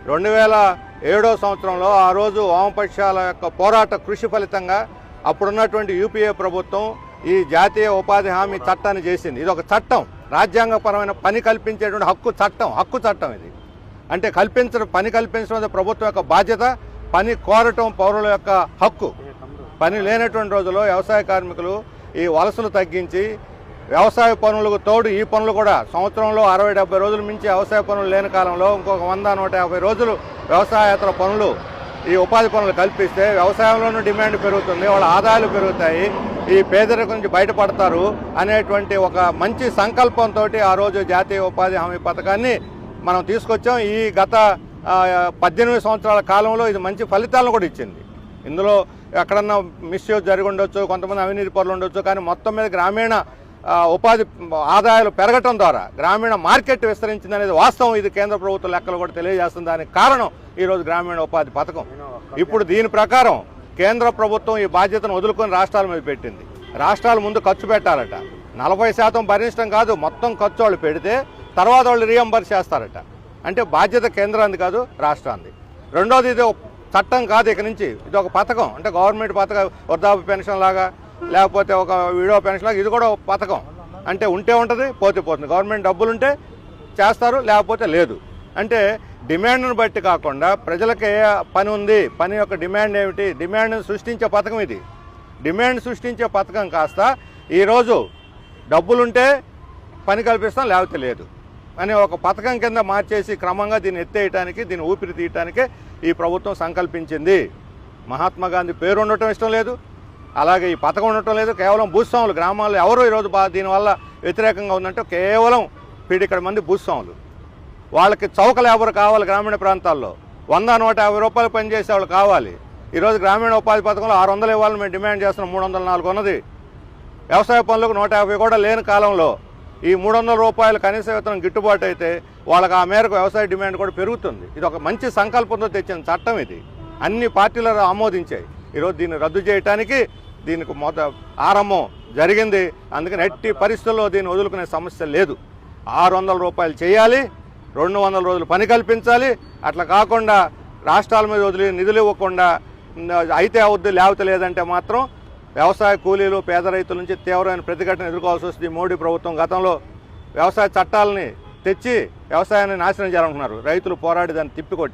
2007 సంవత్సరంలో ఆ రోజు వామపక్షాల యొక్క పోరాట కృషి ఫలితంగా అప్పుడున్నటువంటి యూపీఏ ప్రభుత్వం ఈ జాతీయ ఉపాధి హామీ చట్టాన్ని చేసింది. ఇది ఒక చట్టం, రాజ్యాంగపరమైన పని కల్పించేటువంటి హక్కు చట్టం ఇది. అంటే పని కల్పించడం ప్రభుత్వం యొక్క బాధ్యత, పని కోరటం పౌరుల యొక్క హక్కు. పని లేనటువంటి రోజుల్లో వ్యవసాయ కార్మికులు ఈ వలసలు తగ్గించి వ్యవసాయ పనులకు తోడు ఈ పనులు కూడా సంవత్సరంలో 60-70 రోజులు మించి వ్యవసాయ పనులు లేని కాలంలో ఇంకొక 100-150 రోజులు వ్యవసాయేతర పనులు ఈ ఉపాధి పనులు కల్పిస్తే వ్యవసాయంలోనూ డిమాండ్ పెరుగుతుంది, వాళ్ళ ఆదాయాలు పెరుగుతాయి, ఈ పేదరికం నుంచి బయటపడతారు అనేటువంటి ఒక మంచి సంకల్పంతో ఆ రోజు జాతీయ ఉపాధి హామీ పథకాన్ని మనం తీసుకొచ్చాం. ఈ గత 18 సంవత్సరాల కాలంలో ఇది మంచి ఫలితాలను కూడా ఇచ్చింది. ఇందులో ఎక్కడన్నా మిస్యూజ్ జరిగి ఉండొచ్చు, కొంతమంది అవినీతి పనులు ఉండొచ్చు, కానీ మొత్తం మీద గ్రామీణ ఉపాధి ఆదాయాలు పెరగటం ద్వారా గ్రామీణ మార్కెట్ విస్తరించింది అనేది వాస్తవం. ఇది కేంద్ర ప్రభుత్వ లెక్కలు కూడా తెలియజేస్తుంది. దానికి కారణం ఈరోజు గ్రామీణ ఉపాధి పథకం. ఇప్పుడు దీని ప్రకారం కేంద్ర ప్రభుత్వం ఈ బాధ్యతను వదులుకొని రాష్ట్రాల మీద పెట్టింది. రాష్ట్రాలు ముందు ఖర్చు పెట్టాలట, 40% భరించడం కాదు, మొత్తం ఖర్చు వాళ్ళు పెడితే తర్వాత వాళ్ళు రీఎంబర్స్ చేస్తారట. అంటే బాధ్యత కేంద్రాన్ని కాదు, రాష్ట్రాన్ని. రెండోది ఇది చట్టం కాదు, ఇక నుంచి ఇది ఒక పథకం. అంటే గవర్నమెంట్ పథకం, వృద్ధాప్య పెన్షన్ లాగా లేకపోతే ఒక విడో పెన్షన్ లాగా ఇది కూడా ఒక పథకం. అంటే ఉంటే ఉంటుంది, పోతే పోతుంది. గవర్నమెంట్ డబ్బులుంటే చేస్తారు, లేకపోతే లేదు. అంటే డిమాండ్ను బట్టి కాకుండా ప్రజలకు ఏ పని ఉంది, పని యొక్క డిమాండ్ ఏమిటి, డిమాండ్ను సృష్టించే పథకం ఇది. డిమాండ్ సృష్టించే పథకం కాస్త ఈరోజు డబ్బులుంటే పని కల్పిస్తాం, లేకపోతే లేదు అనే ఒక పథకం కింద మార్చేసి క్రమంగా దీన్ని ఎత్తేయటానికి, దీన్ని ఊపిరి తీయటానికే ఈ ప్రభుత్వం సంకల్పించింది. మహాత్మా గాంధీ పేరు ఉండటం ఇష్టం లేదు, అలాగే ఈ పథకం ఉండటం లేదు. కేవలం భూస్వాములు గ్రామాల్లో ఎవరు ఈరోజు దీనివల్ల వ్యతిరేకంగా ఉందంటే కేవలం పీడికడ మంది భూస్వాములు. వాళ్ళకి చౌక లేబర్ కావాలి. గ్రామీణ ప్రాంతాల్లో 100-150 రూపాయలు పనిచేసే వాళ్ళు కావాలి. ఈరోజు గ్రామీణ ఉపాధి పథకంలో 600 ఇవ్వాలని మేము డిమాండ్ చేస్తున్నాం. 304 ఉన్నది. వ్యవసాయ పనులకు 150 కూడా లేని కాలంలో ఈ 300 రూపాయలు కనీస వేతనం గిట్టుబాటు అయితే వాళ్ళకి ఆ మేరకు వ్యవసాయ డిమాండ్ కూడా పెరుగుతుంది. ఇది ఒక మంచి సంకల్పంతో తెచ్చిన చట్టం. ఇది అన్ని పార్టీలు ఆమోదించాయి. ఈరోజు దీన్ని రద్దు చేయడానికి దీనికి ఆరంభం జరిగింది. అందుకని ఎట్టి పరిస్థితుల్లో దీన్ని వదులుకునే సమస్య లేదు. 600 రూపాయలు చేయాలి, 200 రోజులు పని కల్పించాలి. అట్లా కాకుండా రాష్ట్రాల మీద వదిలి నిధులు ఇవ్వకుండా అయితే అవుద్ది, లేకపోతే లేదంటే మాత్రం వ్యవసాయ కూలీలు, పేద రైతుల నుంచి తీవ్రమైన ప్రతిఘటన ఎదుర్కోవాల్సి వస్తుంది. మోడీ ప్రభుత్వం గతంలో వ్యవసాయ చట్టాలని తెచ్చి వ్యవసాయాన్ని నాశనం చేయాలనుకున్నారు. రైతులు పోరాడి దాన్ని తిప్పికొట్టి